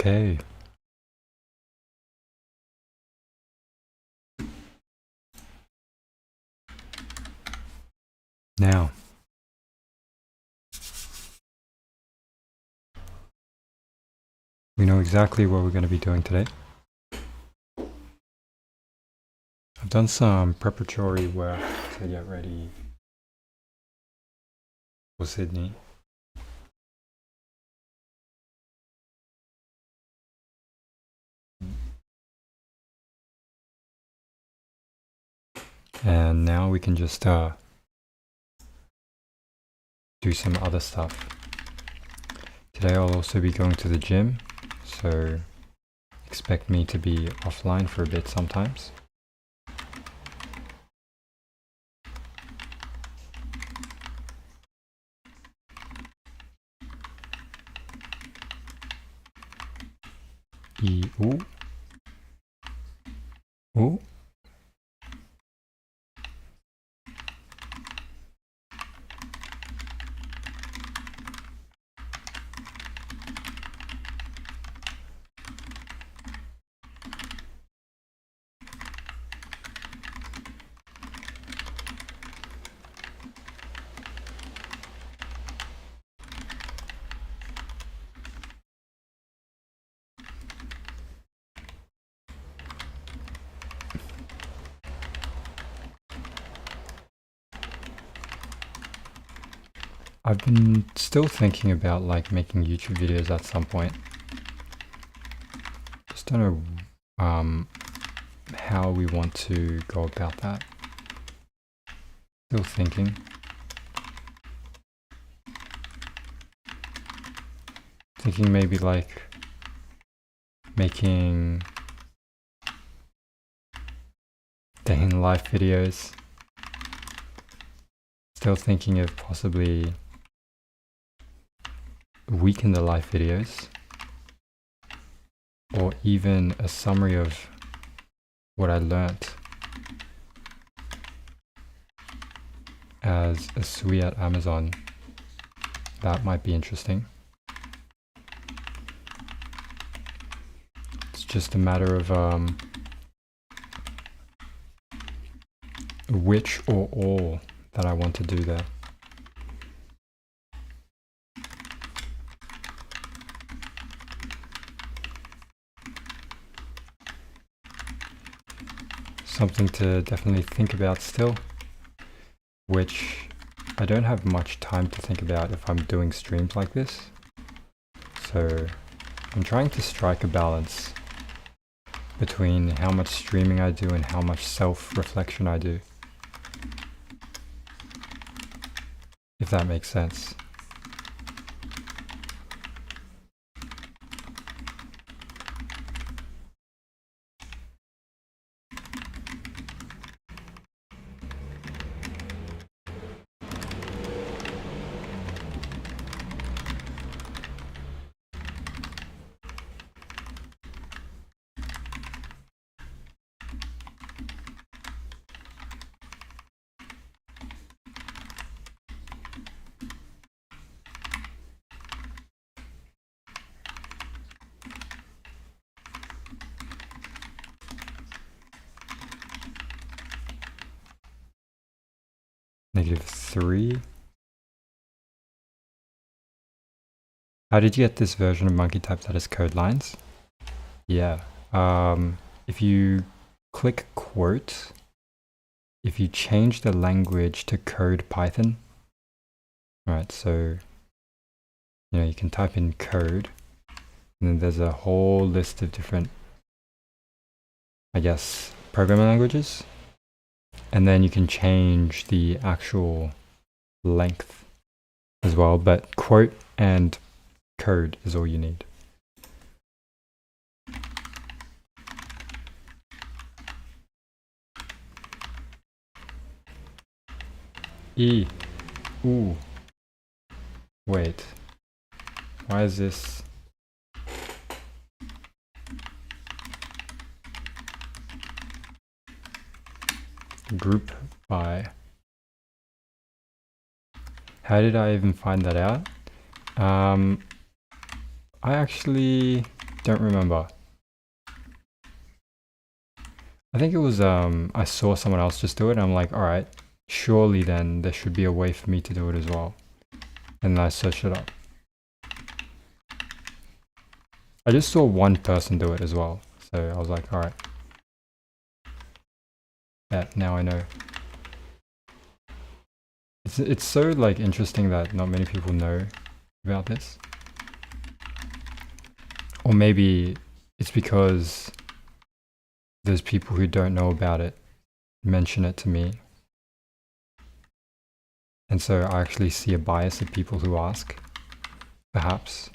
Okay. Now, we know exactly what we're going to be doing today. I've done some preparatory work to get ready for Sydney. And now we can just do some other stuff. Today I'll also be going to the gym, so expect me to be offline for a bit sometimes. Ooh. Ooh. I've been still thinking about like making YouTube videos at some point. Just don't know how we want to go about that. Still thinking. Thinking maybe like making day in life videos. Still thinking of possibly week in the life videos, or even a summary of what I learnt as a SWE at Amazon. That might be interesting. It's just a matter of which or all that I want to do there. Something to definitely think about still, which I don't have much time to think about if I'm doing streams like this. So I'm trying to strike a balance between how much streaming I do and how much self-reflection I do. If that makes sense. -3. How did you get this version of monkeytype that has code lines? Yeah. If you click quote, if you change the language to code Python, right, so you can type in code, and then there's a whole list of different, I guess, programming languages, and then you can change the actual length as well, but quote and code is all you need. Ooh. Wait. Why is this? Group by. How did I even find that out? I actually don't remember. I think it was, I saw someone else just do it and I'm like, alright, surely then there should be a way for me to do it as well. And then I searched it up. I just saw one person do it as well. So I was like, alright. Yeah, now I know. It's so like interesting that not many people know about this. Or maybe it's because those people who don't know about it mention it to me. And so I actually see a bias of people who ask, perhaps.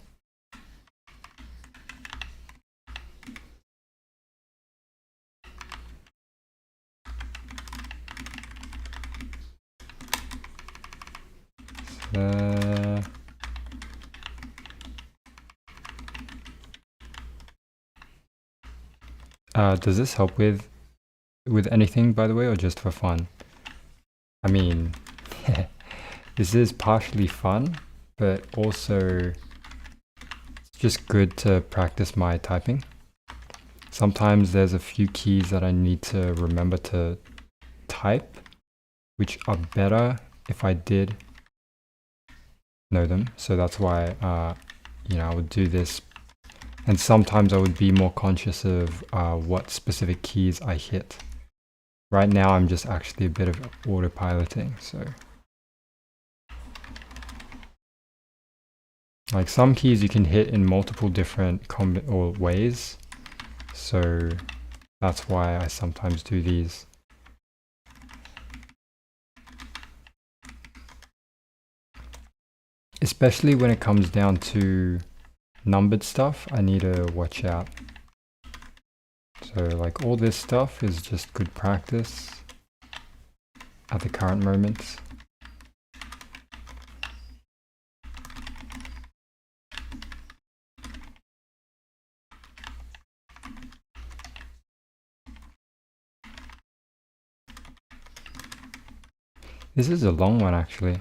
Does this help with anything, by the way, or just for fun? I mean, this is partially fun, but also it's just good to practice my typing. Sometimes there's a few keys that I need to remember to type, which are better if I did know them. So that's why, you know, I would do this. And sometimes I would be more conscious of what specific keys I hit. Right now, I'm just actually a bit of autopiloting, so. Like some keys you can hit in multiple different ways. So that's why I sometimes do these. Especially when it comes down to numbered stuff, I need to watch out. So like all this stuff is just good practice at the current moment. This is a long one actually.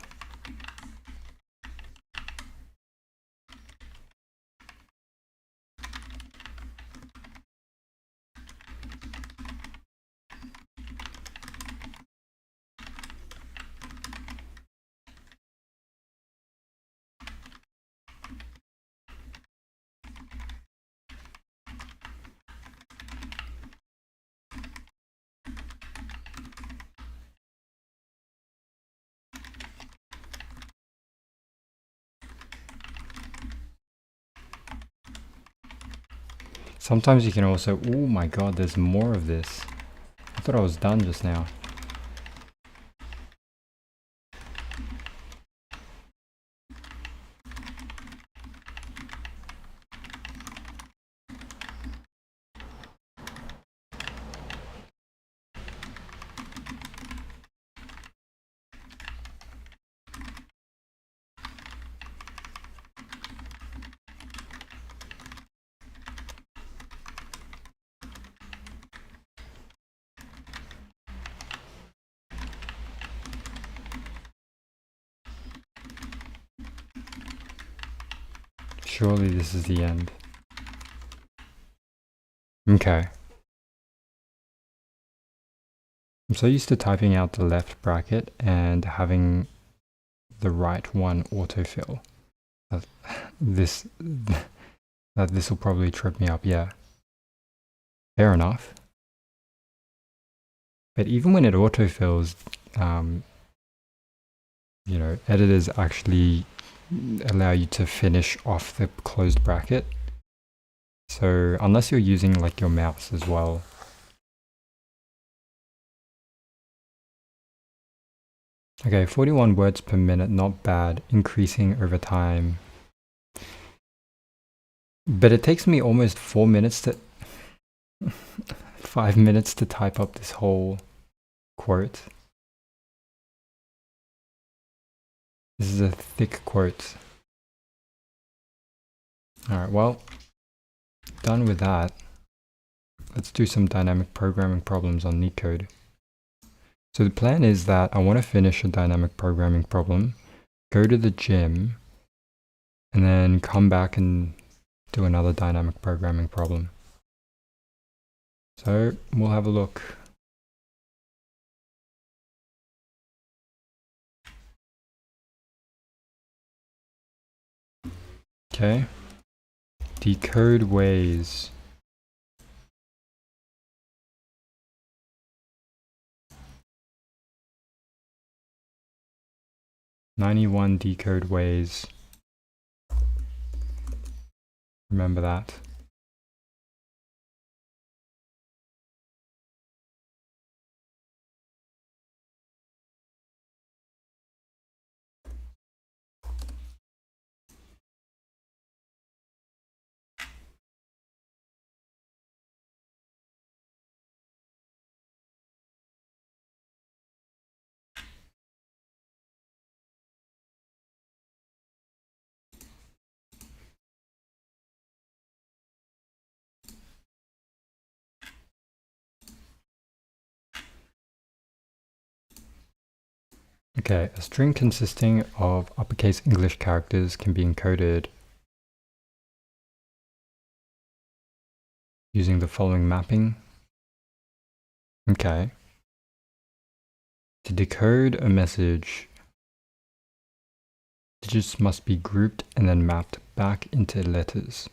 Sometimes you can also, oh my god, there's more of this. I thought I was done just now. Surely this is the end. Okay. I'm so used to typing out the left bracket and having the right one autofill. This will probably trip me up, yeah. Fair enough. But even when it autofills, you know, editors actually allow you to finish off the closed bracket. So unless you're using like your mouse as well. Okay, 41 words per minute, not bad, increasing over time. But it takes me almost 4 minutes to 5 minutes to type up this whole quote. This is a thick quote. Alright, well, done with that. Let's do some dynamic programming problems on Leetcode. So the plan is that I want to finish a dynamic programming problem, go to the gym, and then come back and do another dynamic programming problem. So we'll have a look. Okay. Decode ways. "91 decode ways." Remember that. Okay, a string consisting of uppercase English characters can be encoded using the following mapping. Okay. To decode a message, digits must be grouped and then mapped back into letters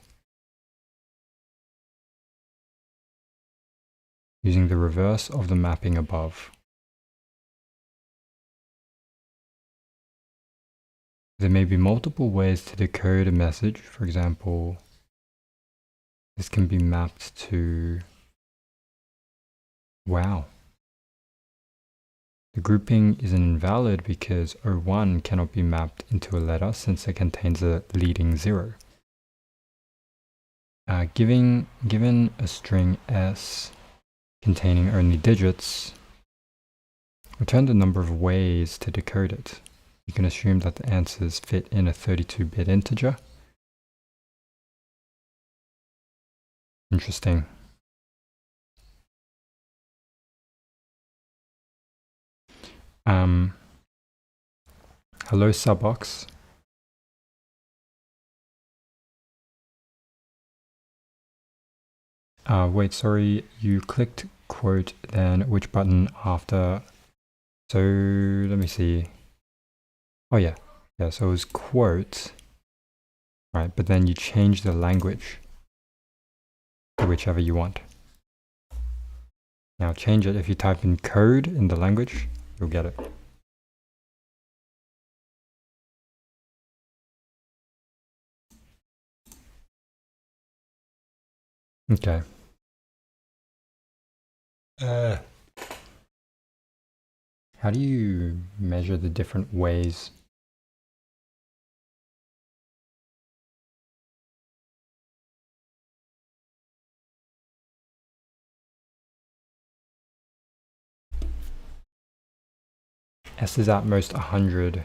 using the reverse of the mapping above. There may be multiple ways to decode a message. For example, this can be mapped to... Wow. The grouping is invalid because 01 cannot be mapped into a letter since it contains a leading 0. Given a string S containing only digits, return the number of ways to decode it. You can assume that the answers fit in a 32-bit integer. Interesting. Hello, Subbox. Wait, sorry, you clicked quote, then which button after? So let me see. Oh yeah, so it was quote, right? But then you change the language to whichever you want. Now change it. If you type in code in the language, you'll get it. Okay. How do you measure the different ways? S is at most 100.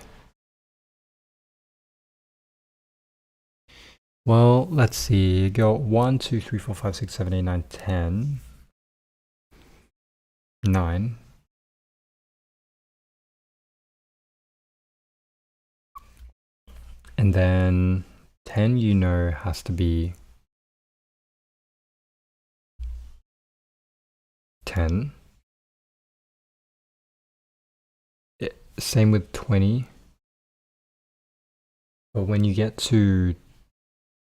Well, let's see. Go 1, 2, 3, 4, 5, 6, 7, 8, 9, 10. 9. And then 10, you know, has to be 10. Same with 20. But when you get to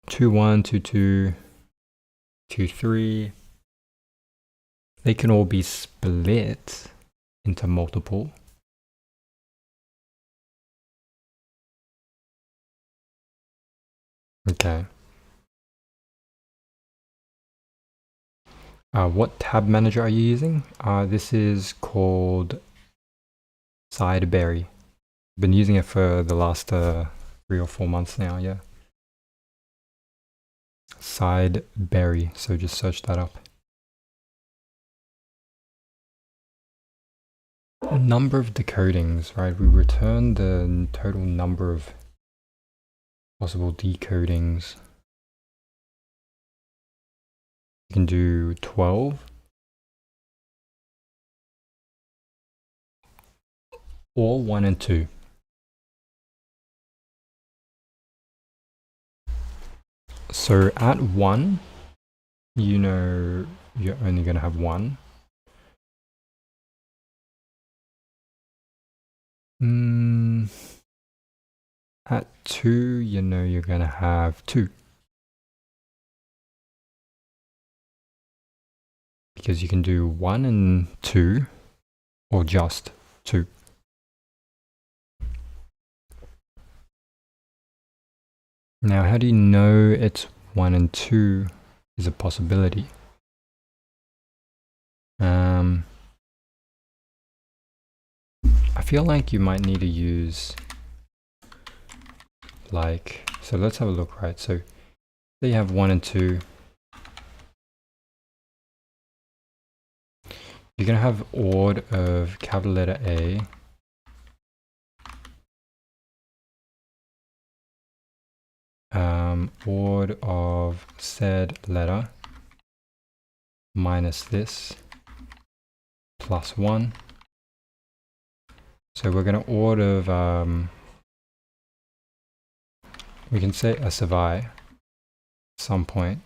2, 1, 2, 2, 2, 3, they can all be split into multiple. Okay. What tab manager are you using? This is called Sideberry. Been using it for the last 3 or 4 months now, yeah. Sideberry, so just search that up. Number of decodings, right? We return the total number of possible decodings. You can do 12 or 1 and 2. So at 1, you know you're only going to have 1. At 2, you know you're going to have 2. Because you can do 1 and 2, or just 2. Now, how do you know it's 1 and 2 is a possibility? I feel like you might need to use like, so let's have a look, right? So say you have 1 and 2. You're going to have ORD of capital letter A ORD of said letter minus this plus 1. So we're going to ORD of, we can say S of I some point,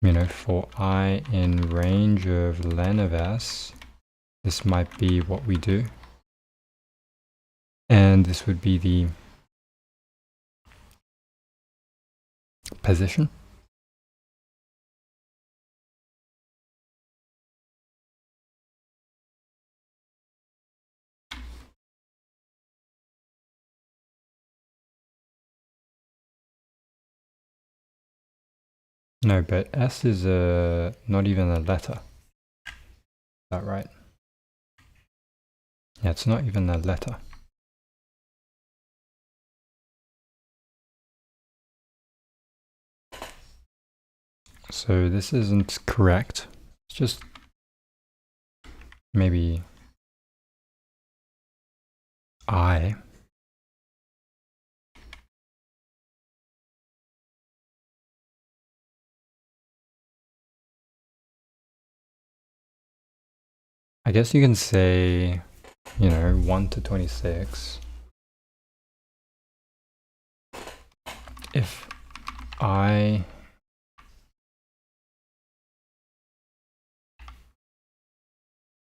you know, for I in range of len of S, this might be what we do. And this would be the position. No, but S is not even a letter. Is that right? Yeah, it's not even a letter. So this isn't correct. It's just maybe I. I guess you can say, you know, 1 to 26. If I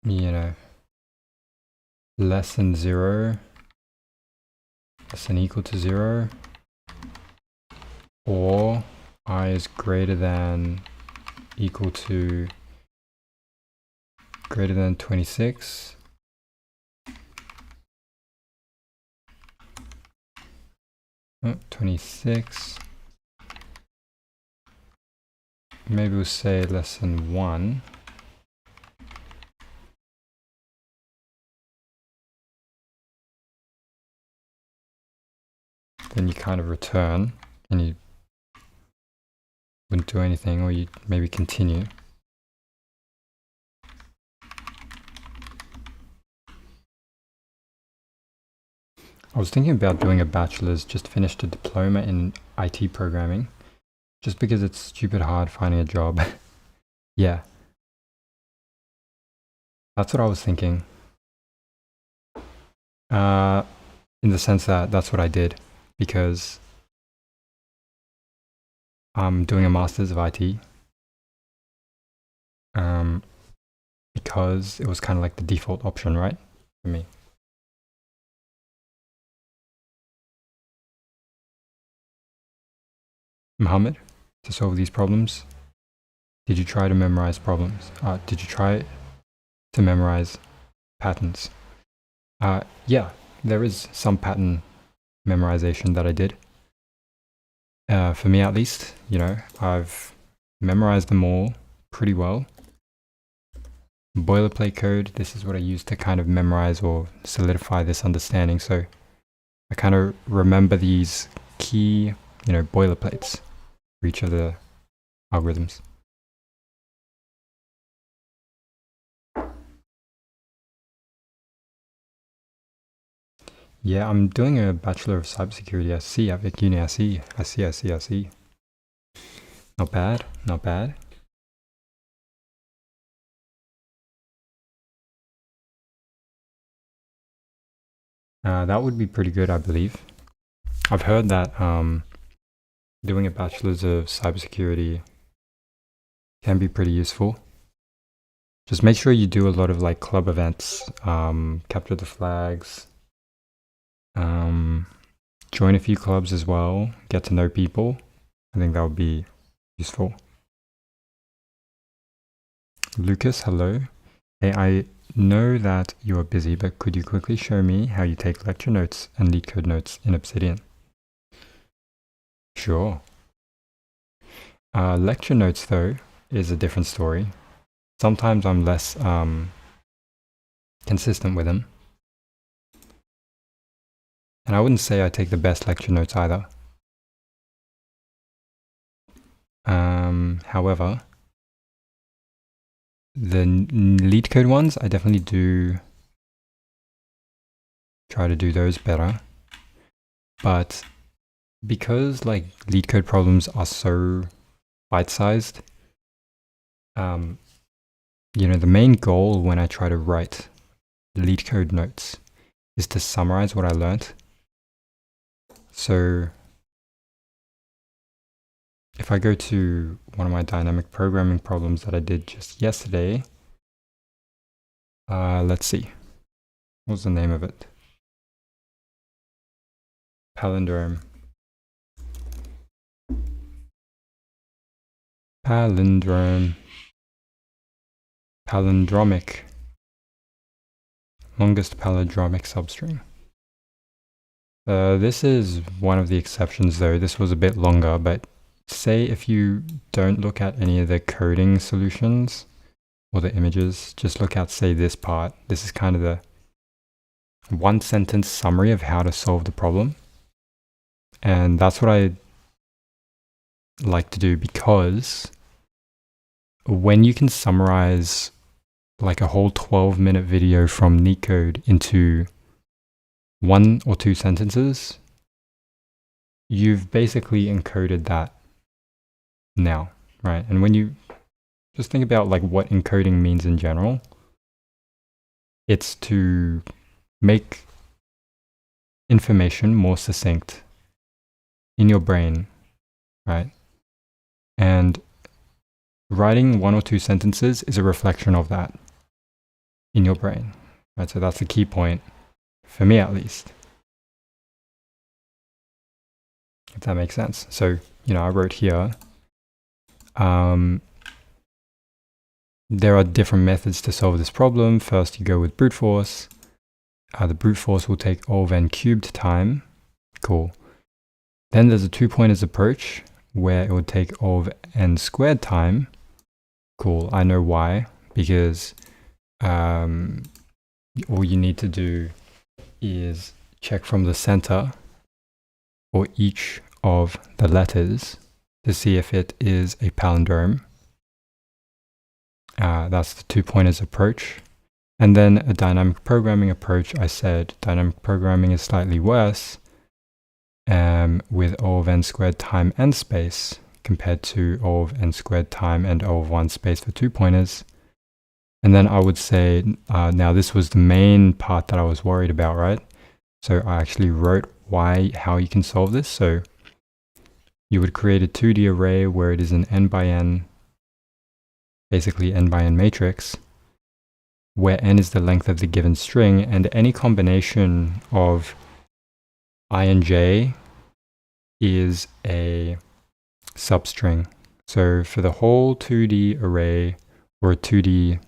you know, less than 0, less than equal to 0, or I is greater than equal to greater than 26, oh, 26, maybe we'll say less than 1, then you kind of return and you wouldn't do anything, or you maybe continue. I was thinking about doing a bachelor's, just finished a diploma in IT programming, just because it's stupid hard finding a job. Yeah. That's what I was thinking. In the sense that that's what I did, because I'm doing a master's of IT. Because it was kind of like the default option, right, for me. Mohammed, to solve these problems, did you try to memorize problems? Did you try to memorize patterns? Yeah, there is some pattern memorization that I did. For me at least, you know, I've memorized them all pretty well. Boilerplate code, this is what I use to kind of memorize or solidify this understanding. So I kind of remember these key, you know, boilerplates for each of the algorithms. Yeah, I'm doing a Bachelor of Cybersecurity. I see at Vic Uni. I see. Not bad, not bad. That would be pretty good, I believe. I've heard that doing a bachelor's of cybersecurity can be pretty useful. Just make sure you do a lot of like club events, capture the flags, join a few clubs as well, get to know people. I think that would be useful. Lucas, hello. Hey, I know that you are busy, but could you quickly show me how you take lecture notes and Leetcode notes in Obsidian? Sure. Lecture notes, though, is a different story. Sometimes I'm less consistent with them. And I wouldn't say I take the best lecture notes either. However, the Leetcode ones, I definitely do try to do those better. But because like Leetcode problems are so bite-sized, you know, the main goal when I try to write Leetcode notes is to summarize what I learned. So if I go to one of my dynamic programming problems that I did just yesterday, let's see, what's the name of it? Palindrome. Palindromic. Longest palindromic substring. This is one of the exceptions though. This was a bit longer, but say if you don't look at any of the coding solutions or the images, just look at, say, this part. This is kind of the one sentence summary of how to solve the problem. And that's what I like to do, because when you can summarize like a whole 12-minute video from Leetcode into 1 or 2 sentences, you've basically encoded that now, right? And when you just think about like what encoding means in general, it's to make information more succinct in your brain, right? And writing 1 or 2 sentences is a reflection of that in your brain, right? So that's the key point, for me at least, if that makes sense. So, you know, I wrote here, there are different methods to solve this problem. First, you go with brute force. The brute force will take O of n cubed time. Cool. Then there's a 2-pointers approach where it would take O of n squared time. Cool. I know why, because all you need to do is check from the center for each of the letters to see if it is a palindrome. That's the 2-pointers approach. And then a dynamic programming approach, I said dynamic programming is slightly worse with O of n squared time and space compared to O of n squared time and O of 1 space for 2-pointers. And then I would say, now this was the main part that I was worried about, right? So I actually wrote how you can solve this. So you would create a 2D array where it is an n by n, basically n by n matrix, where n is the length of the given string, and any combination of I and j is a substring. So for the whole 2D array or a 2D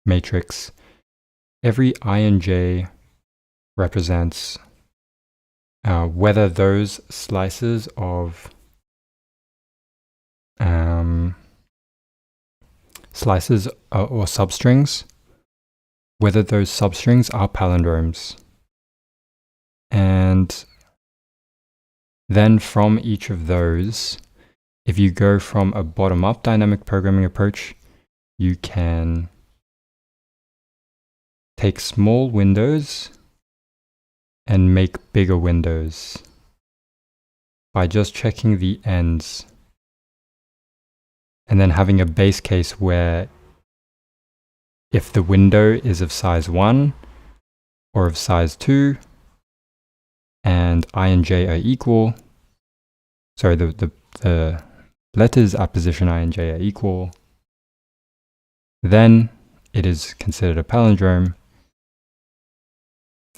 matrix, every I and j represents whether those slices of or substrings, whether those substrings are palindromes. And then from each of those, if you go from a bottom-up dynamic programming approach, you can take small windows and make bigger windows by just checking the ends, and then having a base case where if the window is of size 1 or of size 2 and I and j are equal, sorry, the the letters at position I and j are equal, then it is considered a palindrome,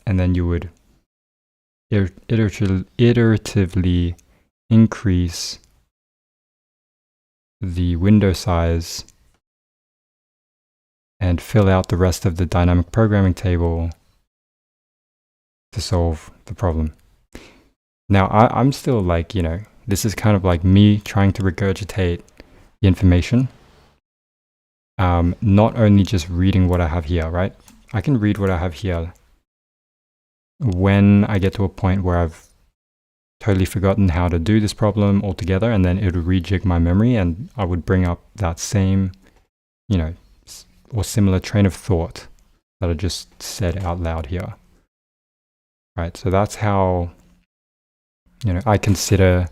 and then you would iteratively increase the window size and fill out the rest of the dynamic programming table to solve the problem. Now, I'm still like, this is kind of like me trying to regurgitate the information. Not only just reading what I have here, right? I can read what I have here when I get to a point where I've totally forgotten how to do this problem altogether, and then it would rejig my memory, and I would bring up that same, or similar train of thought that I just said out loud here. Right, so that's how, I consider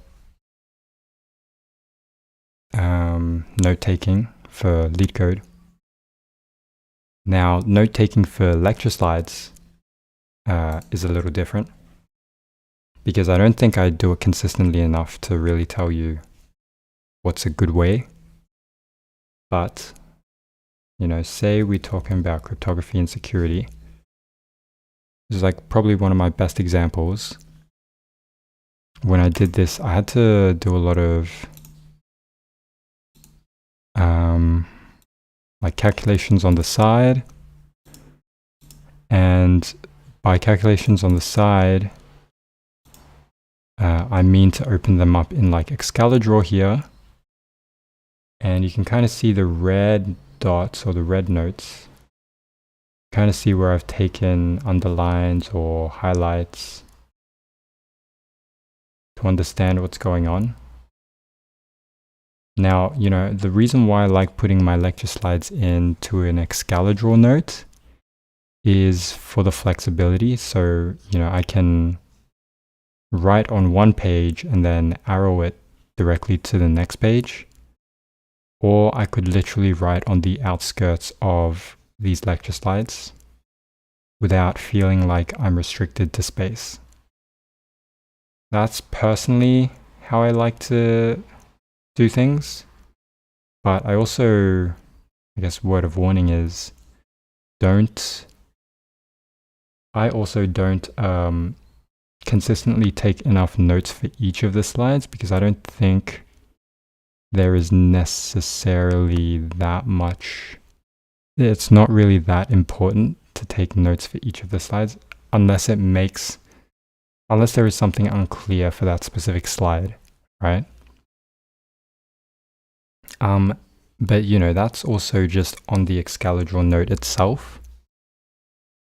note-taking for Leetcode. Now, note-taking for lecture slides is a little different, because I don't think I do it consistently enough to really tell you what's a good way. But, say we're talking about cryptography and security. This is like probably one of my best examples. When I did this, I had to do a lot of like calculations on the side. And by calculations on the side, I mean to open them up in like Excalidraw here. And you can kind of see the red dots or the red notes. Kind of see where I've taken underlines or highlights to understand what's going on. Now, the reason why I like putting my lecture slides into an Excalidraw note is for the flexibility. So, I can write on one page and then arrow it directly to the next page. Or I could literally write on the outskirts of these lecture slides without feeling like I'm restricted to space. That's personally how I like to do things. But I also, I guess word of warning is, I also don't consistently take enough notes for each of the slides, because I don't think there is necessarily that much. It's not really that important to take notes for each of the slides unless there is something unclear for that specific slide, right? But that's also just on the Excalidraw note itself.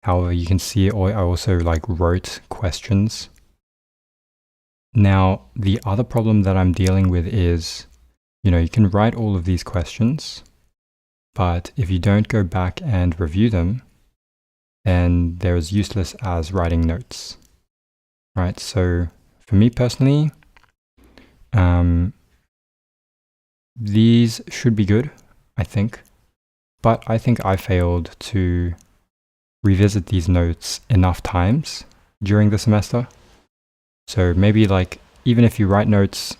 However, you can see I also like wrote questions. Now, the other problem that I'm dealing with is, you can write all of these questions, but if you don't go back and review them, then they're as useless as writing notes, right? So for me personally, these should be good, I think, but I think I failed to revisit these notes enough times during the semester. So maybe like, even if you write notes,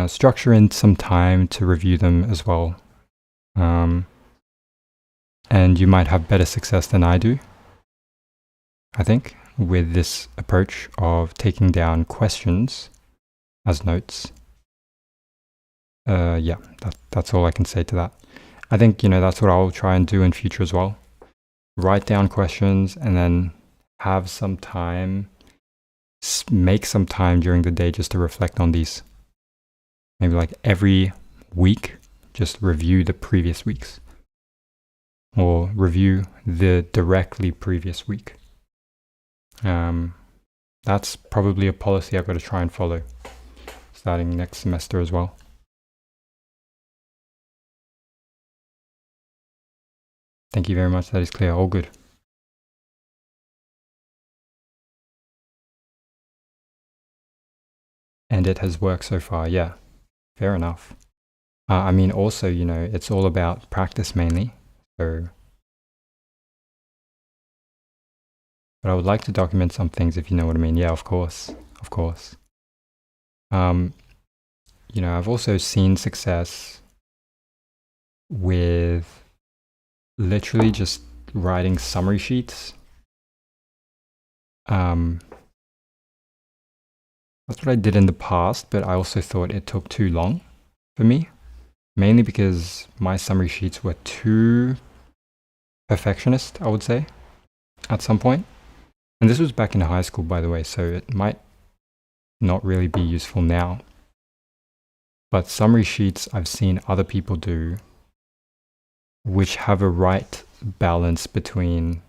structure in some time to review them as well. And you might have better success than I do, I think, with this approach of taking down questions as notes. Yeah, that's all I can say to that. I think, that's what I'll try and do in future as well. Write down questions and then have some time, make some time during the day just to reflect on these. Maybe like every week, just review the previous weeks, or review the directly previous week. That's probably a policy I've got to try and follow starting next semester as well. Thank you very much. That is clear. All good. And it has worked so far. Yeah, fair enough. I mean, also, it's all about practice mainly. So, but I would like to document some things, if you know what I mean. Yeah, of course. I've also seen success with literally just writing summary sheets. That's what I did in the past, but I also thought it took too long for me, mainly because my summary sheets were too perfectionist, I would say, at some point. And this was back in high school, by the way, so it might not really be useful now. But summary sheets I've seen other people do, which have a right balance between,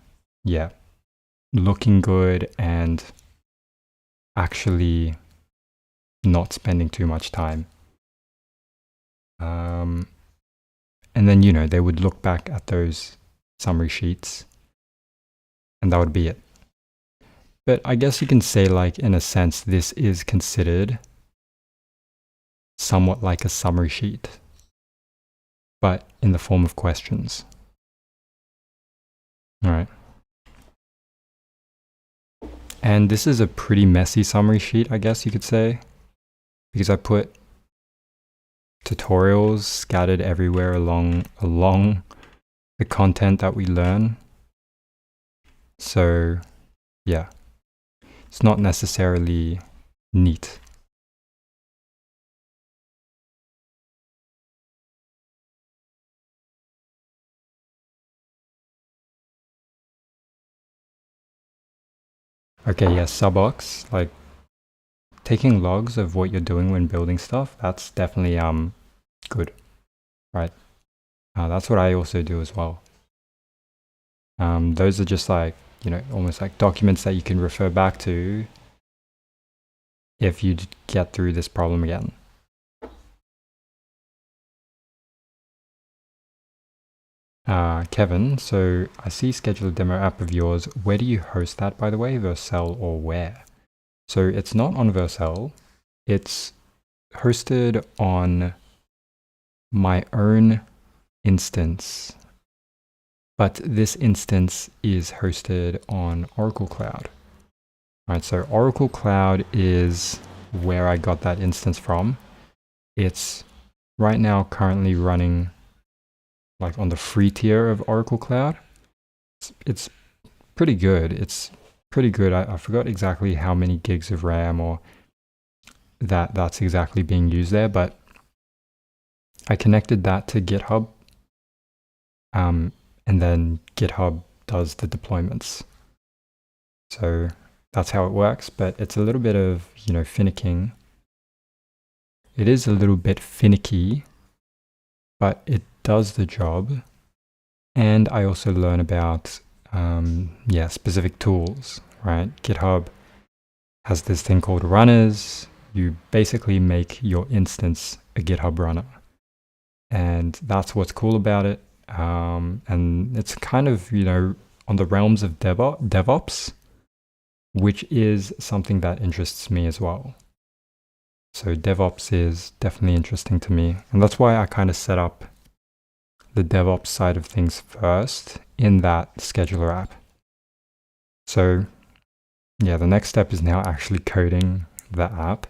looking good and actually not spending too much time. And then, they would look back at those summary sheets and that would be it. But I guess you can say, like, in a sense, this is considered somewhat like a summary sheet, but in the form of questions. All right. And this is a pretty messy summary sheet, I guess you could say, because I put tutorials scattered everywhere along the content that we learn. So, yeah, it's not necessarily neat. Okay, yeah, subocs, like taking logs of what you're doing when building stuff, that's definitely good, right? That's what I also do as well. Those are just like, almost like documents that you can refer back to if you get through this problem again. Kevin, so I see schedule a demo app of yours. Where do you host that, by the way? Vercel or where? So it's not on Vercel. It's hosted on my own instance, but this instance is hosted on Oracle Cloud. All right, so Oracle Cloud is where I got that instance from. It's right now currently running like on the free tier of Oracle Cloud. It's pretty good. It's pretty good. I forgot exactly how many gigs of RAM or that's exactly being used there, but I connected that to GitHub, and then GitHub does the deployments. So that's how it works, but it's a little bit of, finicking. It is a little bit finicky, but it does the job. And I also learn about, specific tools, right? GitHub has this thing called runners. You basically make your instance a GitHub runner. And that's what's cool about it. And it's kind of, on the realms of DevOps, which is something that interests me as well. So DevOps is definitely interesting to me. And that's why I kind of set up the DevOps side of things first in that scheduler app. So yeah, the next step is now actually coding the app.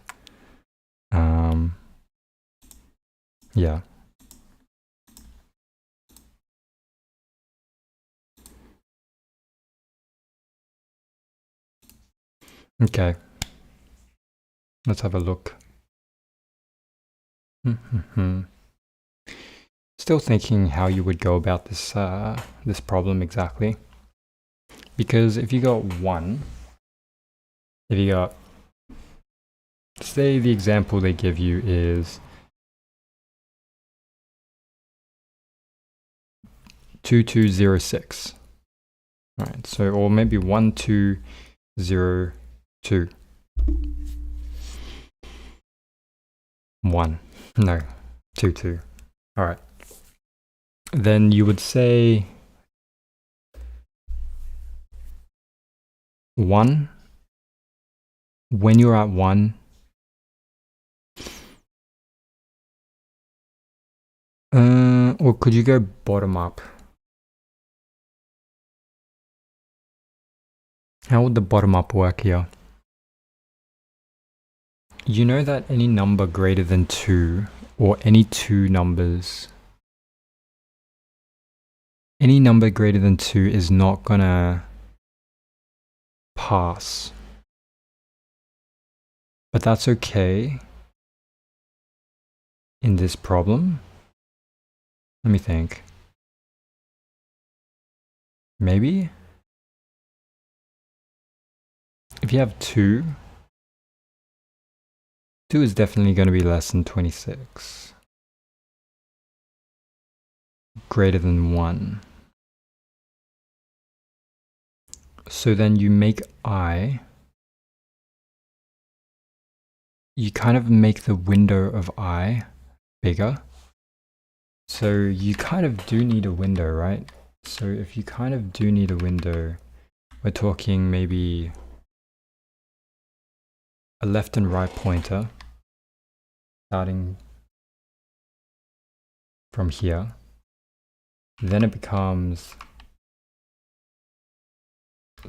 Yeah. Okay. Let's have a look. Still thinking how you would go about this this problem exactly. Because if you got say the example they give you is 2206. All right, so, or maybe 1202. 1. No, 22. All right. Then you would say 1. When you're at 1, or could you go bottom up? How would the bottom up work here? you know that any number greater than 2, or any two numbers, any number greater than 2 is not gonna pass. But that's okay in this problem. Let me think. Maybe? If you have 2, 2 is definitely going to be less than 26. Greater than 1. So then you make I, you kind of make the window of I bigger. So you kind of do need a window, right? So if you kind of do need a window, we're talking maybe a left and right pointer starting from here. Then it becomes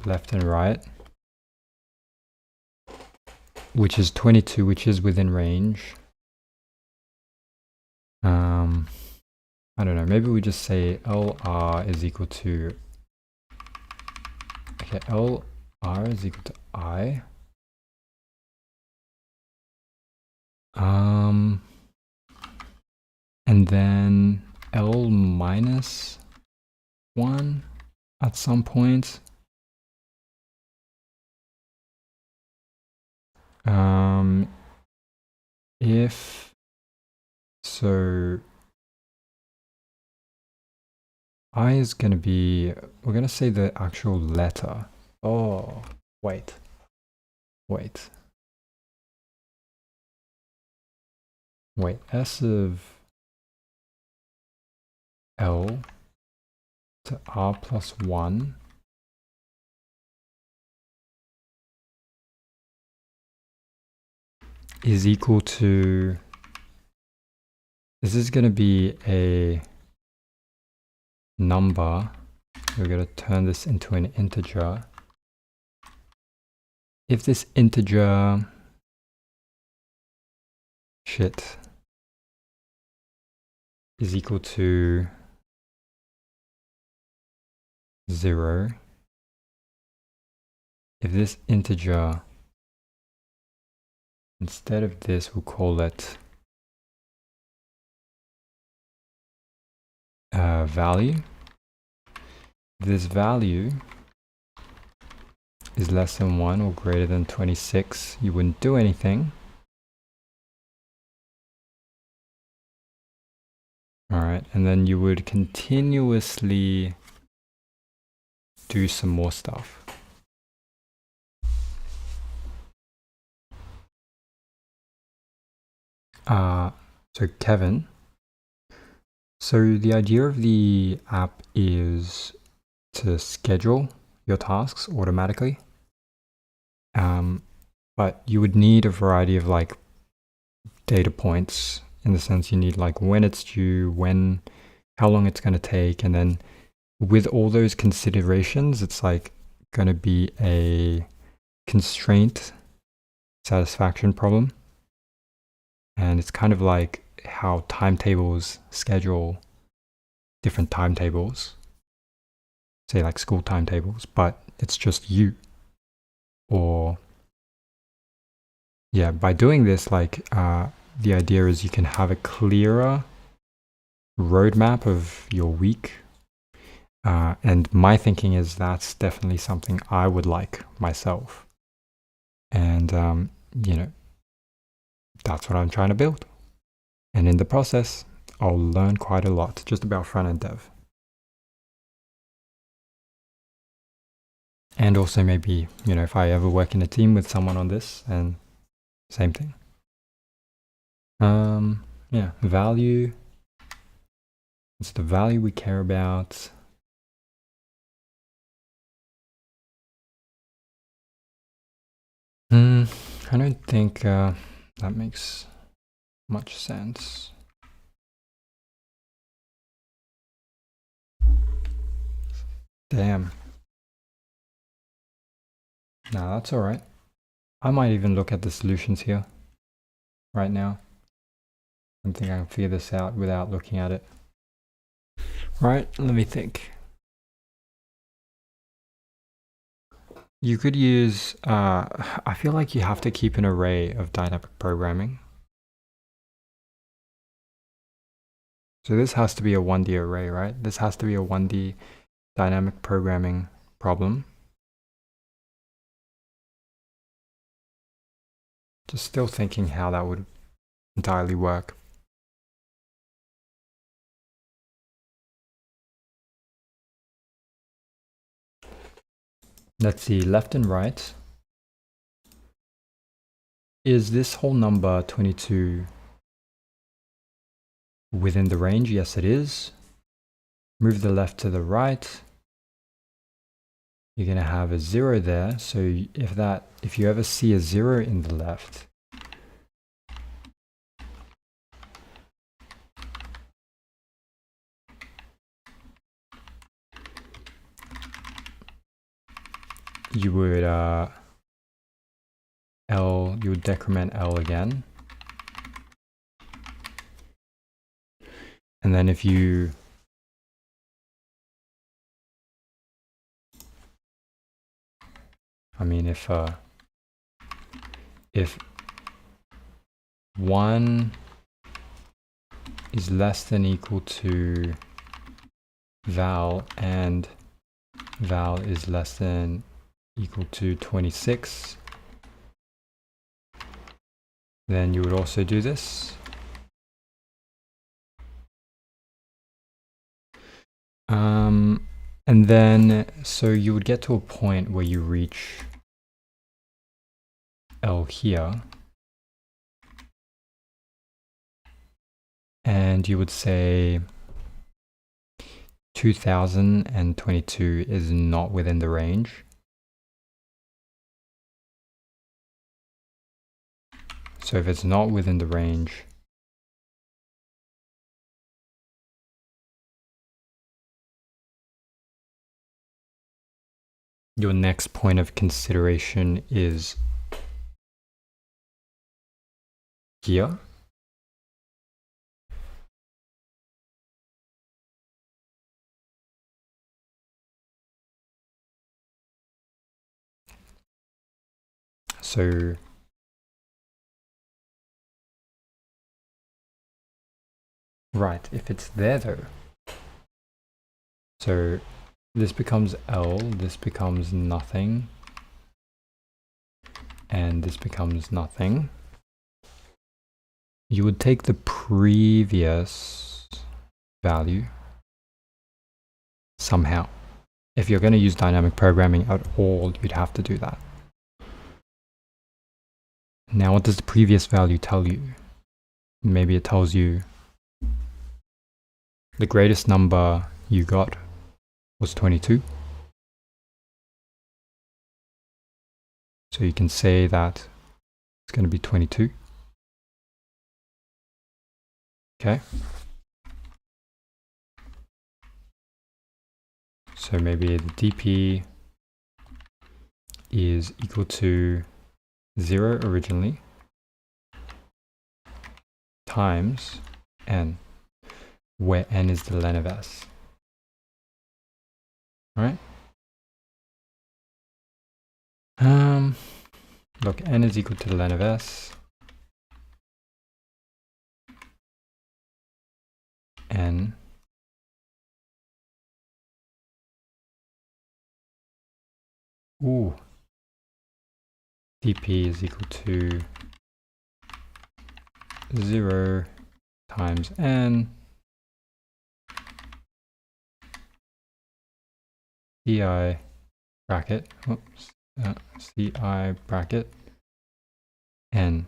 left and right, which is 22, which is within range. I don't know, maybe we just say LR is equal to, okay, LR is equal to I. And then L minus 1 at some point. If so, I is going to be, we're going to say the actual letter. Oh, wait. S of L to R plus 1 is equal to, this is going to be a number. We're going to turn this into an integer. If this integer, is equal to 0, if this integer, instead of this, we'll call it value. If this value is less than 1 or greater than 26, you wouldn't do anything. Alright, and then you would continuously do some more stuff. So Kevin, so the idea of the app is to schedule your tasks automatically. But you would need a variety of like data points, in the sense you need like when it's due, how long it's going to take, and then with all those considerations, it's like going to be a constraint satisfaction problem. And it's kind of like how timetables schedule different timetables, say like school timetables, but it's just you. Or yeah, by doing this, like the idea is you can have a clearer roadmap of your week. And my thinking is that's definitely something I would like myself. And, that's what I'm trying to build. And in the process, I'll learn quite a lot just about front-end dev. And also maybe, if I ever work in a team with someone on this, and same thing. Yeah, value. It's the value we care about. I don't think that makes much sense. Damn. Nah, that's all right. I might even look at the solutions here. right now. I don't think I can figure this out without looking at it. Right, let me think. You could use, I feel like you have to keep an array of dynamic programming. So this has to be a 1D array, right? This has to be a 1D dynamic programming problem. Just still thinking how that would entirely work. Let's see, left and right. Is this whole number 22 within the range? Yes, it is. Move the left to the right. You're going to have a 0 there. So if you ever see a 0 in the left, you would you would decrement L again. And then if you if 1 is less than equal to val and val is less than equal to 26, then you would also do this. And then, so you would get to a point where you reach L here, and you would say 2022 is not within the range. So if it's not within the range, your next point of consideration is here. So right, if it's there though, so this becomes L, this becomes nothing, and this becomes nothing. You would take the previous value somehow. If you're going to use dynamic programming at all, you'd have to do that. Now, what does the previous value tell you? Maybe it tells you the greatest number you got was 22. So you can say that it's going to be 22. Okay. So maybe the dp is equal to 0 originally times n, where n is the len of s. Right? Look, n is equal to the len of s, n dp is equal to 0 times n ci bracket, ci bracket n.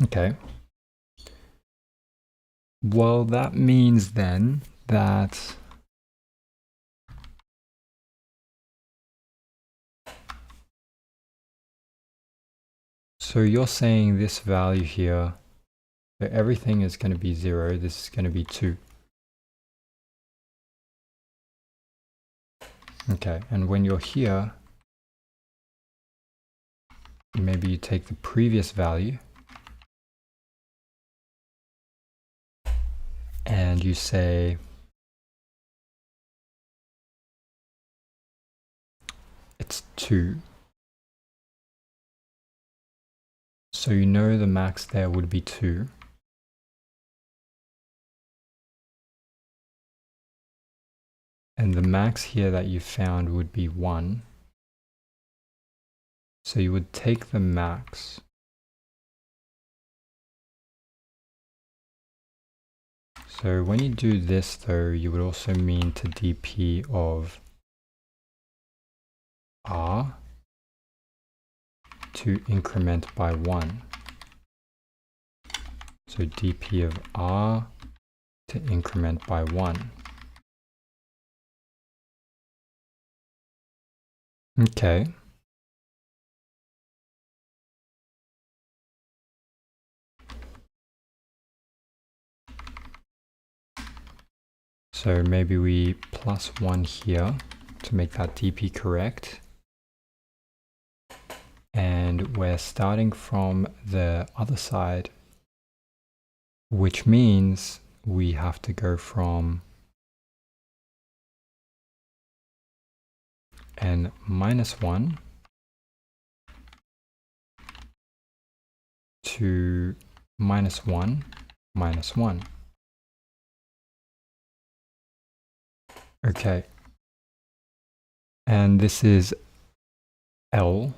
Okay. Well, that means then that so you're saying this value here, so everything is going to be 0, this is going to be 2. Okay, and when you're here, maybe you take the previous value and you say it's 2. So you know the max there would be 2. And the max here that you found would be 1. So you would take the max. So when you do this though, you would also mean to dp of r to increment by 1. So dp of r to increment by 1. Okay. So maybe we plus 1 here to make that dp correct. And we're starting from the other side, which means we have to go from n minus 1 to minus 1 minus 1. Okay. And this is L.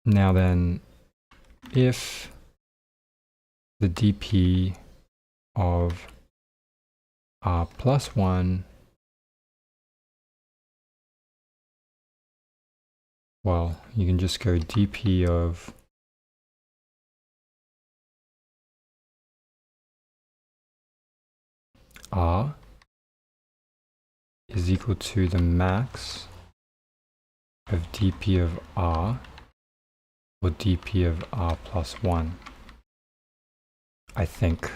Now then, if the dp of r plus 1, well, you can just go dp of r is equal to the max of dp of r, or dp of r plus 1, I think.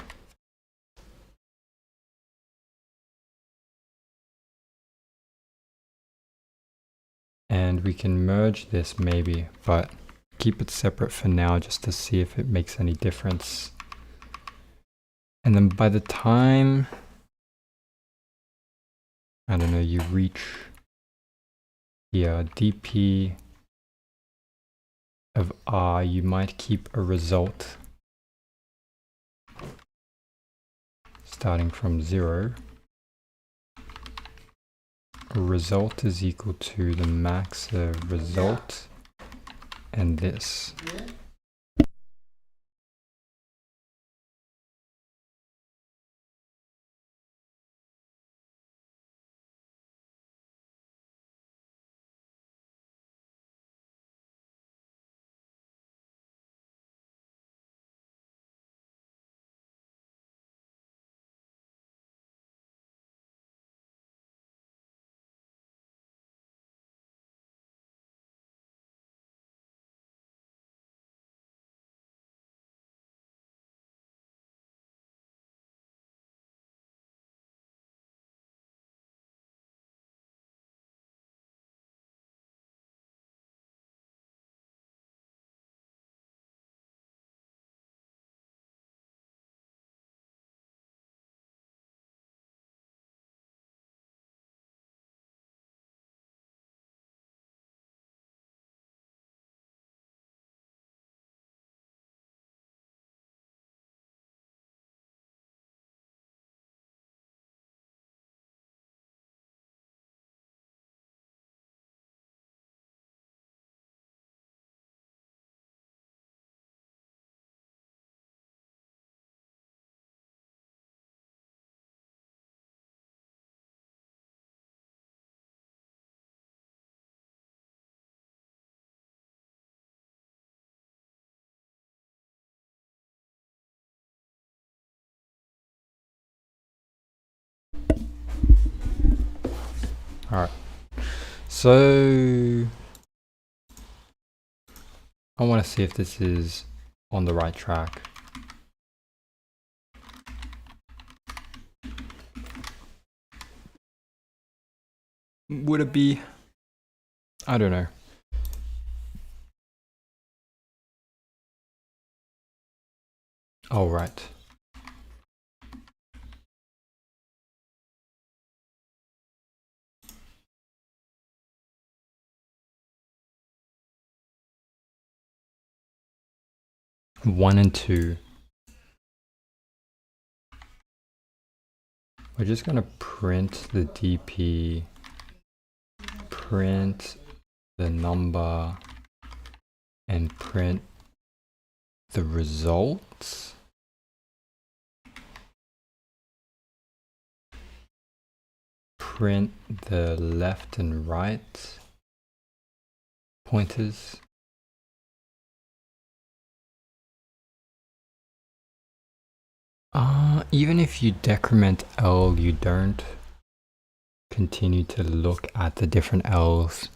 And we can merge this maybe, but keep it separate for now just to see if it makes any difference. And then by the time, I don't know, you reach here, dp of r, you might keep a result starting from 0. A result is equal to the max of result and this. All right, so I want to see if this is on the right track. Would it be? I don't know. All right. One and two. We're just gonna print the DP, print the number, and print the results. Print the left and right pointers. Even if you decrement L, you don't continue to look at the different L's.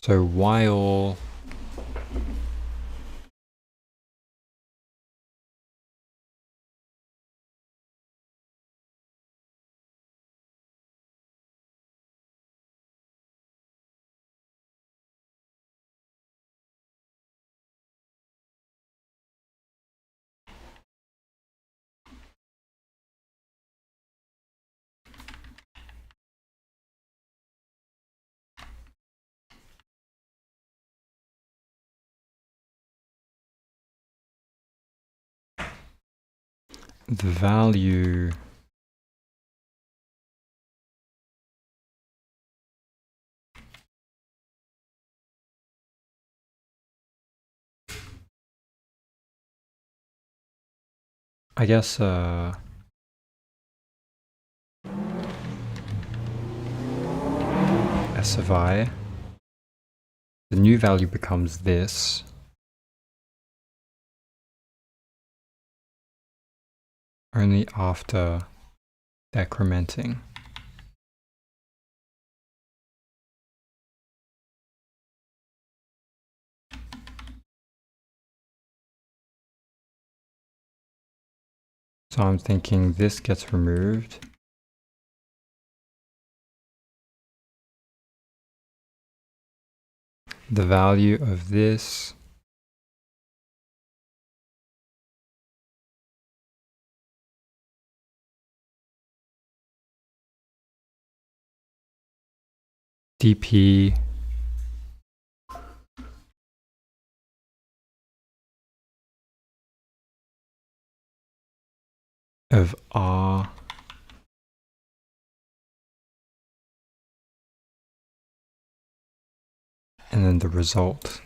So while the value I guess S of I, the new value becomes this. Only after decrementing. So I'm thinking this gets removed. The value of this dp of R and then the result.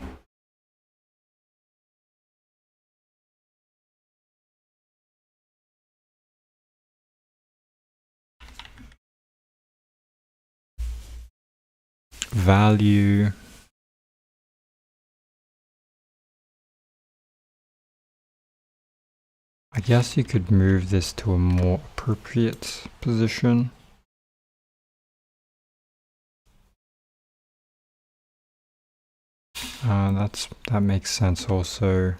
Value I guess you could move this to a more appropriate position. That makes sense also.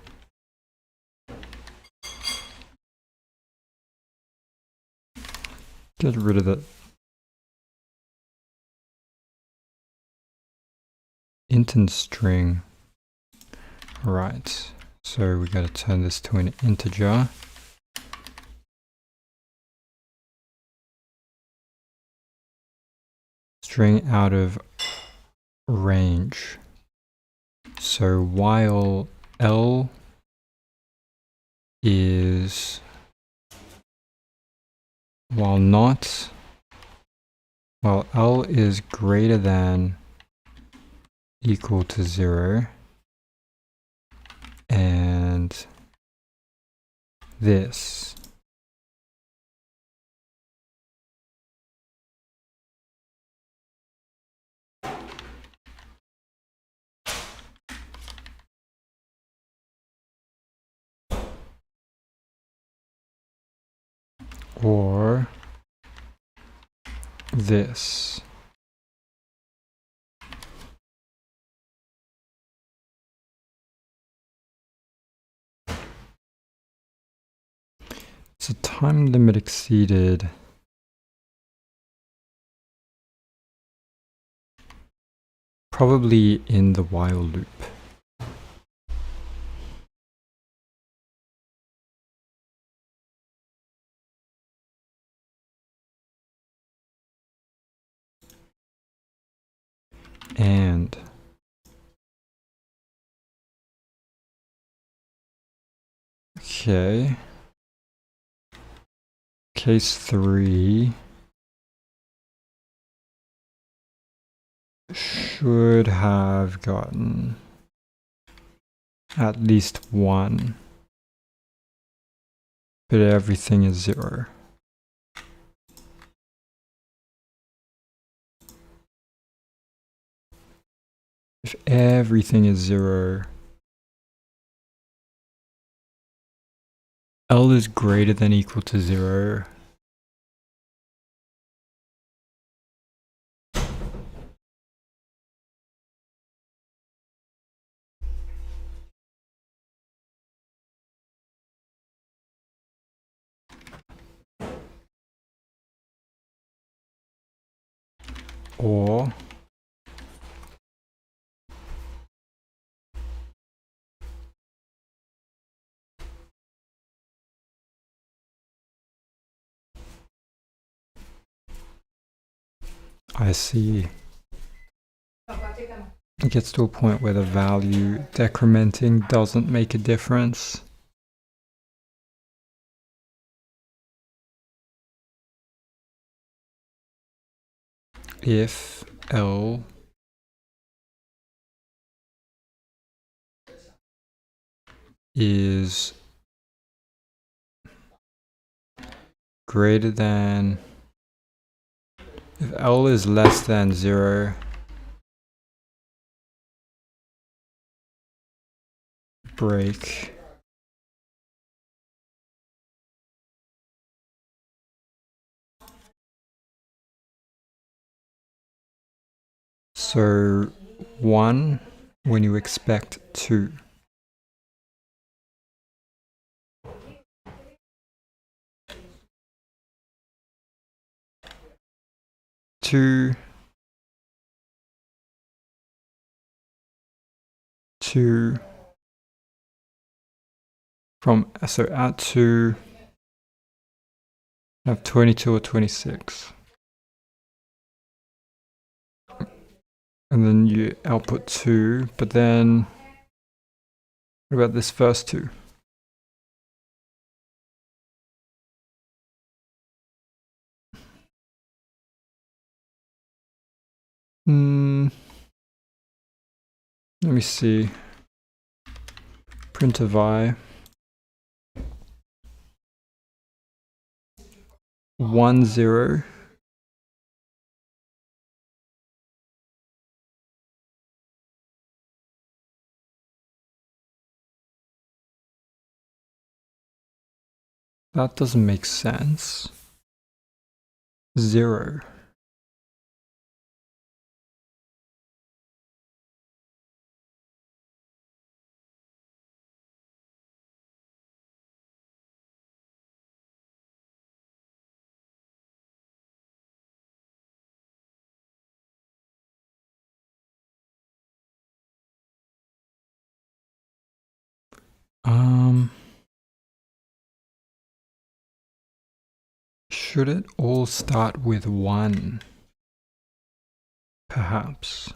Get rid of the int and string. Right, so we got to turn this to an integer. String out of range. So while L is L is greater than equal to 0 and this or this. So time limit exceeded. Probably in the while loop. And okay. Case 3 should have gotten at least 1, but everything is 0. If everything is 0, L is greater than equal to 0. Or I see. It gets to a point where the value decrementing doesn't make a difference. If L is greater than, if L is less than 0, break. So 1 when you expect 2. Two from, so at 2 have 22 or 26, and then you output 2, but then what about this first 2? Let me see. Print of I. 1 0. That doesn't make sense. 0. Should it all start with 1? Perhaps.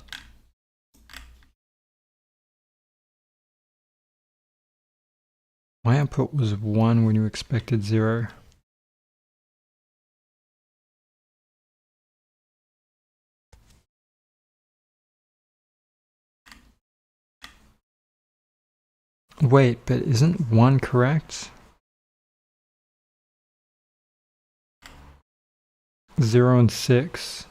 My output was 1 when you expected 0. Wait, but isn't 1 correct? 0 and 6.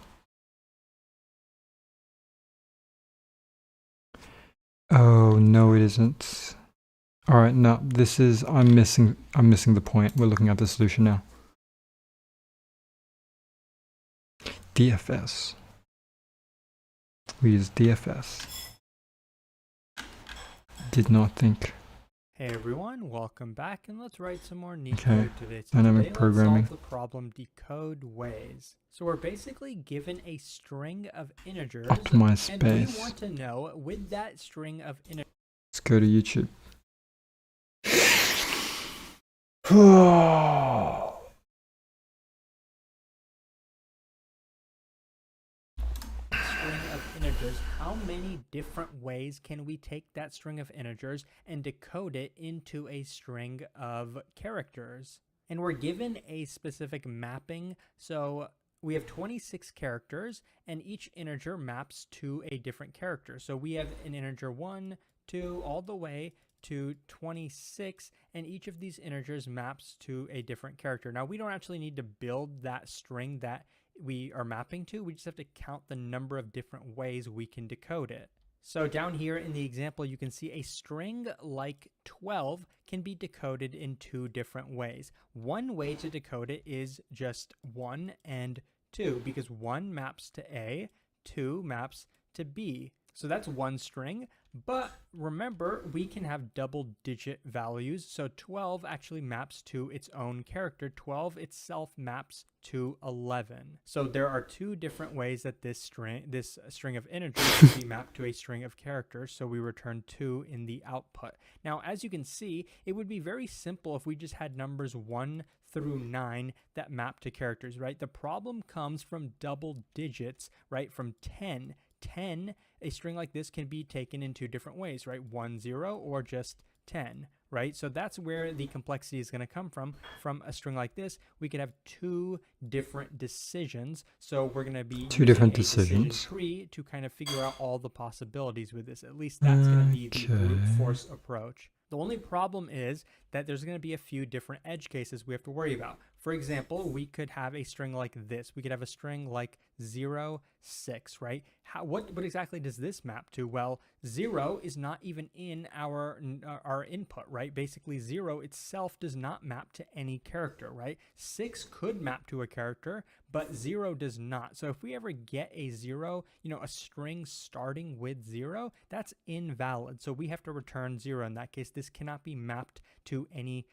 Oh, no it isn't. Alright, no, this is, I'm missing the point. We're looking at the solution now. DFS. We use DFS. Did not think. Hey everyone, welcome back, and let's write some more Leetcode Okay, today. So dynamic today programming. let's solve the problem decode ways. So we're basically given a string of integers, Optimize and we space. want to know with that string of integers. Let's go to YouTube. How many different ways can we take that string of integers and decode it into a string of characters? And we're given a specific mapping, so we have 26 characters, and each integer maps to a different character. So we have an integer 1, 2, all the way to 26, and each of these integers maps to a different character. Now, we don't actually need to build that string that we are mapping to. We just have to count the number of different ways we can decode it. So down here in the example, you can see a string like 12 can be decoded in two different ways. One way to decode it is just 1 and 2, because 1 maps to A, 2 maps to B. So that's one string, but remember, we can have double-digit values, so 12 actually maps to its own character. 12 itself maps to 11. So there are two different ways that this string of integers can be mapped to a string of characters, so we return 2 in the output. Now, as you can see, it would be very simple if we just had numbers 1 through 9 that map to characters, right? The problem comes from double digits, right? From 10. 10, a string like this can be taken in two different ways, right? 1, 0, or just 10, right? So that's where the complexity is going to come from. From a string like this, we could have two different decisions. So we're going to be Two different decision decisions. tree to kind of figure out all the possibilities with this. At least that's going to be the brute force approach. The only problem is that there's going to be a few different edge cases we have to worry about. For example, we could have a string like this. We could have a string like 0, 6, right? What exactly does this map to? Well, 0 is not even in our input, right? Basically, 0 itself does not map to any character, right? 6 could map to a character, but 0 does not. So if we ever get a 0, a string starting with 0, that's invalid. So we have to return 0 in that case. This cannot be mapped to any,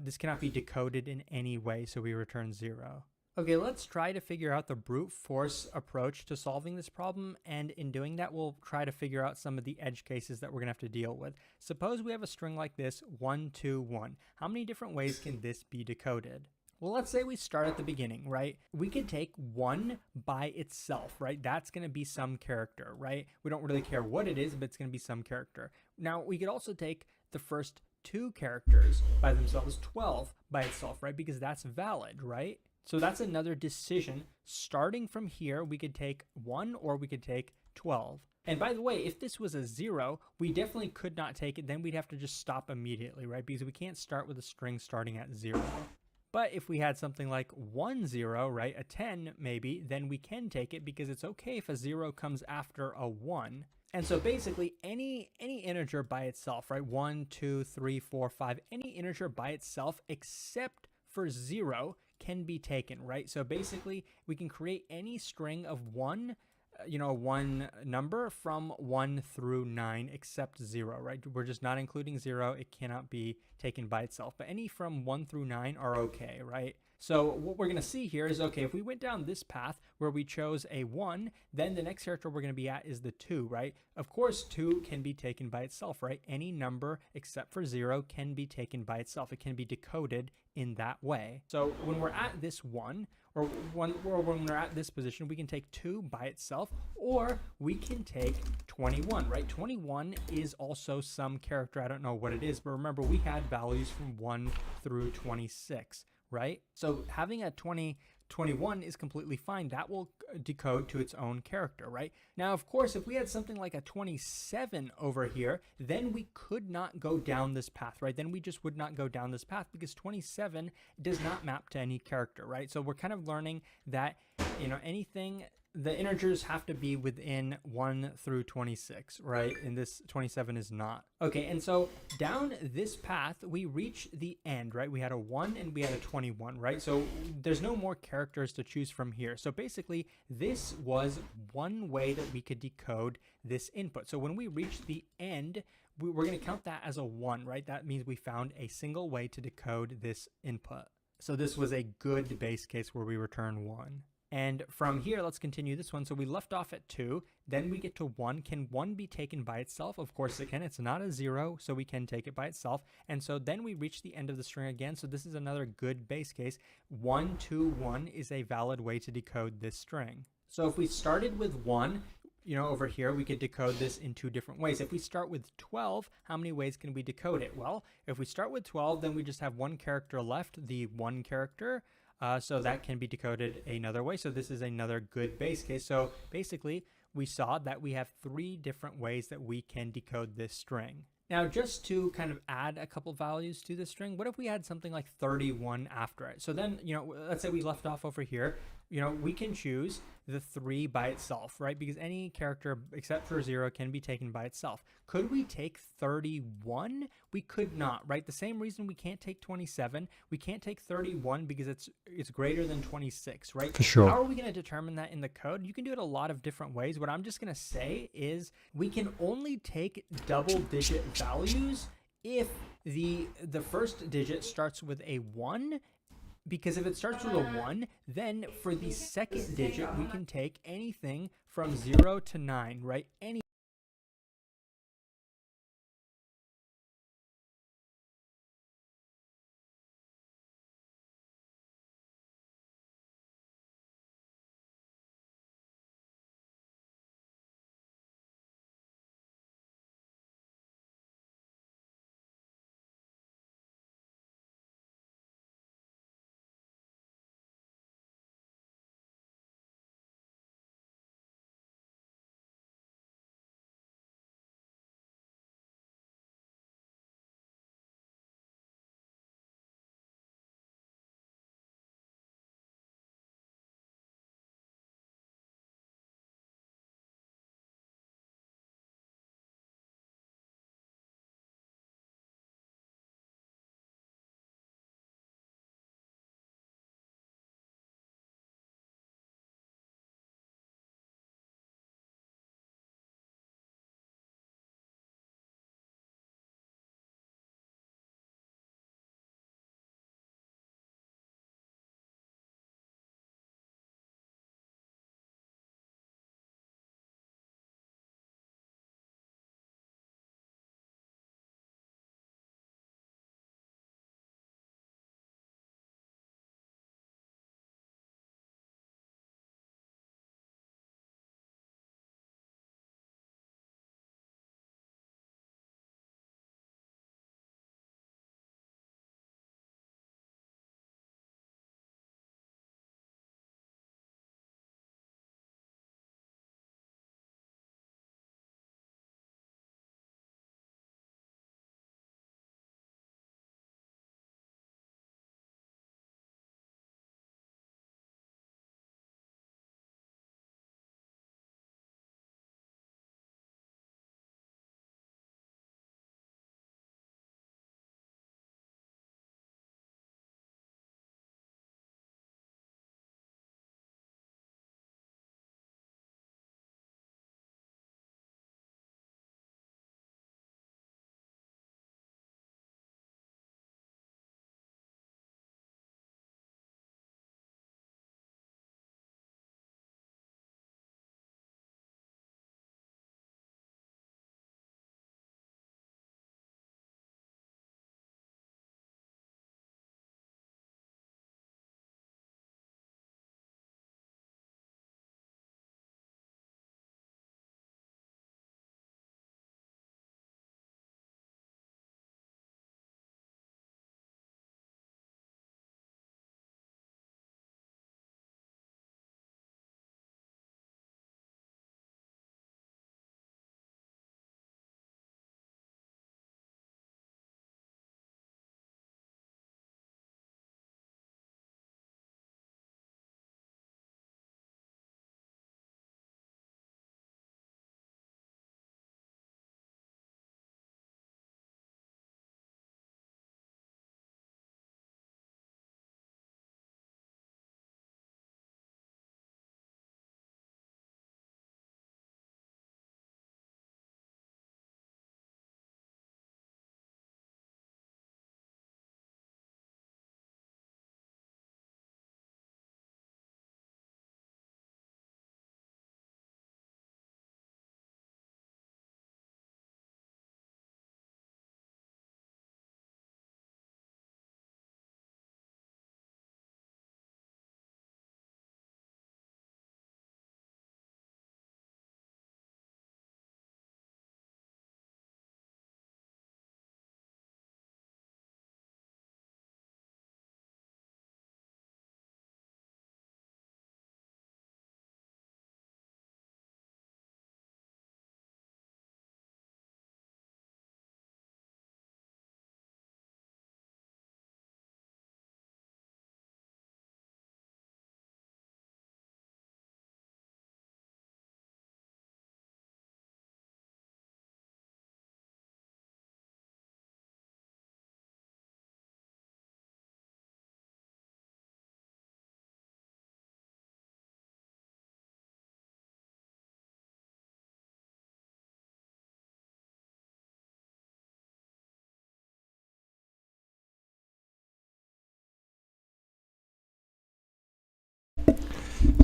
this cannot be decoded in any way, so we return 0. Okay, let's try to figure out the brute force approach to solving this problem, and in doing that, we'll try to figure out some of the edge cases that we're going to have to deal with. Suppose we have a string like this, 1, 2, 1. How many different ways can this be decoded? Well, let's say we start at the beginning, right? We could take 1 by itself, right? That's going to be some character, right? We don't really care what it is, but it's going to be some character. Now, we could also take the first 2 characters by themselves, 12 by itself, right? Because that's valid, right? So that's another decision. Starting from here, we could take 1 or we could take 12. And by the way, if this was a 0, we definitely could not take it. Then we'd have to just stop immediately, right? Because we can't start with a string starting at 0. But if we had something like 1, 0, right, a 10 maybe, then we can take it because it's okay if a 0 comes after a 1. And so basically any integer by itself, right, 1, 2, 3, 4, 5, any integer by itself except for 0 can be taken, right? So basically we can create any string of one number from 1 through 9 except 0, right? We're just not including 0. It cannot be taken by itself, but any from 1 through 9 are okay, right? So what we're going to see here is, okay, if we went down this path where we chose a 1, then the next character we're going to be at is the 2, right? Of course, 2 can be taken by itself, right? Any number except for 0 can be taken by itself. It can be decoded in that way. So when we're at this 1, or when we're at this position, we can take 2 by itself, or we can take 21, right? 21 is also some character. I don't know what it is, but remember, we had values from 1 through 26, right? So having a 21 is completely fine. That will decode to its own character, right? Now, of course, if we had something like a 27 over here, then we could not go down this path, right? Then we just would not go down this path because 27 does not map to any character, right? So we're kind of learning that anything, the integers have to be within 1 through 26, right? And this 27 is not. Okay, and so down this path, we reach the end, right? We had a 1 and we had a 21, right? So there's no more characters to choose from here. So basically, this was one way that we could decode this input. So when we reach the end, we're going to count that as a 1, right? That means we found a single way to decode this input. So this was a good base case where we return 1. And from here, let's continue this one. So we left off at 2, then we get to 1. Can 1 be taken by itself? Of course it can. It's not a 0, so we can take it by itself. And so then we reach the end of the string again. So this is another good base case. 1, 2, 1 is a valid way to decode this string. So if we started with 1, over here, we could decode this in 2 different ways. If we start with 12, how many ways can we decode it? Well, if we start with 12, then we just have one character left, the 1 character. So that can be decoded another way. So this is another good base case. So basically, we saw that we have 3 different ways that we can decode this string. Now, just to kind of add a couple values to this string, what if we had something like 31 after it? So then, let's say we left off over here. We can choose the 3 by itself, right? Because any character except for 0 can be taken by itself. Could we take 31? We could not, right? The same reason we can't take 27. We can't take 31 because it's greater than 26, right? For sure. How are we going to determine that in the code? You can do it a lot of different ways. What I'm just going to say is we can only take double-digit values if the first digit starts with a 1. Because if it starts with a 1, then for the second digit, we can take anything from 0 to 9, right?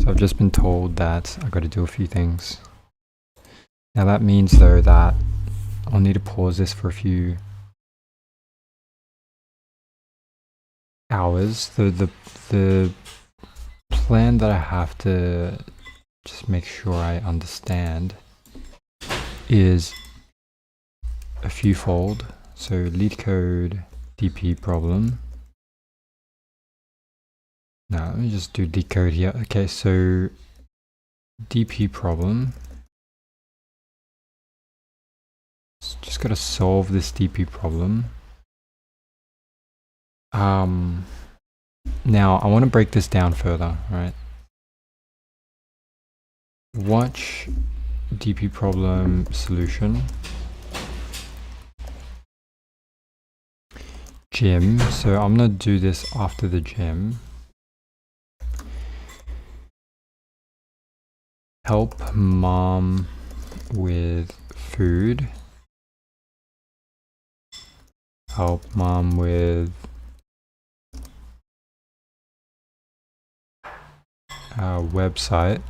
So I've just been told that I got to do a few things. Now that means though that I'll need to pause this for a few hours. The plan that I have to just make sure I understand is a few fold. So Leetcode DP problem. Now let me just do decode here. Okay, so DP problem. Just gotta solve this DP problem. Now I want to break this down further, right? Watch DP problem solution. Gym. So I'm gonna do this after the gym. Help mom with food. Help mom with website.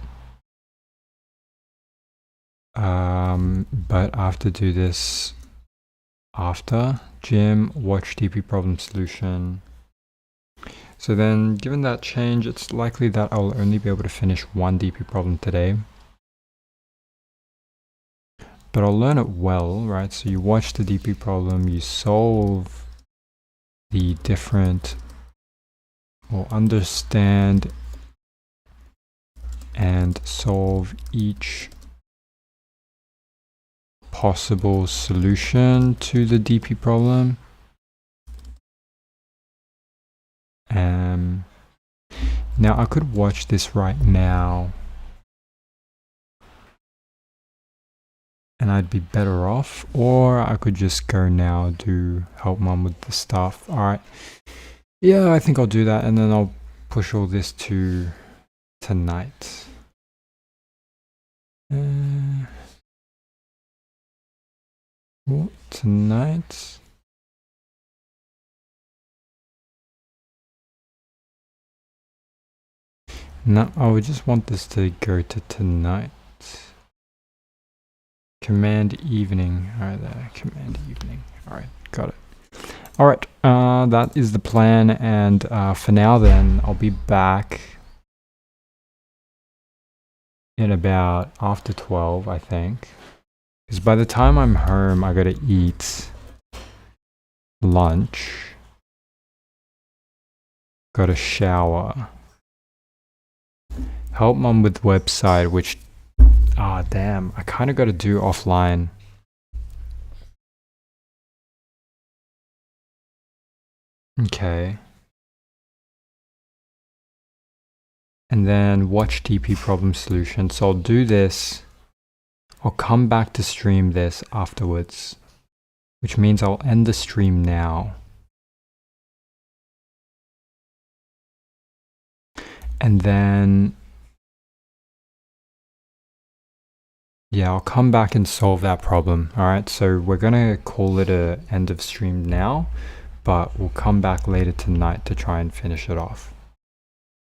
But I have to do this after gym, watch DP problem solution. So then given that change, it's likely that I'll only be able to finish one DP problem today. But I'll learn it well, right? So you watch the DP problem, you solve the different, or understand and solve each possible solution to the DP problem. Now I could watch this right now and I'd be better off, or I could just go now, do help mom with the stuff. All right, yeah, I think I'll do that, and then I'll push all this to tonight. What, tonight? No, I would just want this to go to tonight. Command evening. Alright, there. Command evening. Alright, got it. Alright, that is the plan, and for now then, I'll be back in about after 12, I think. Because by the time I'm home, I gotta eat lunch. Gotta shower. Help mom with website, which, damn, I kind of got to do offline. Okay. And then watch DP problem solution. So I'll do this. I'll come back to stream this afterwards, which means I'll end the stream now. And then, yeah, I'll come back and solve that problem. All right, so we're gonna call it a end of stream now, but we'll come back later tonight to try and finish it off.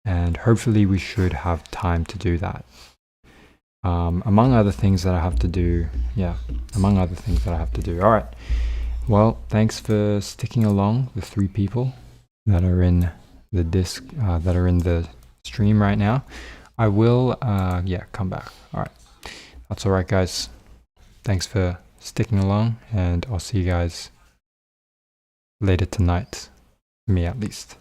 And hopefully we should have time to do that. Among other things that I have to do, among other things that I have to do. All right, well, thanks for sticking along, the 3 people that are in the that are in the stream right now. I will, come back. All right. That's all right, guys. Thanks for sticking along, and I'll see you guys later tonight. Me, at least.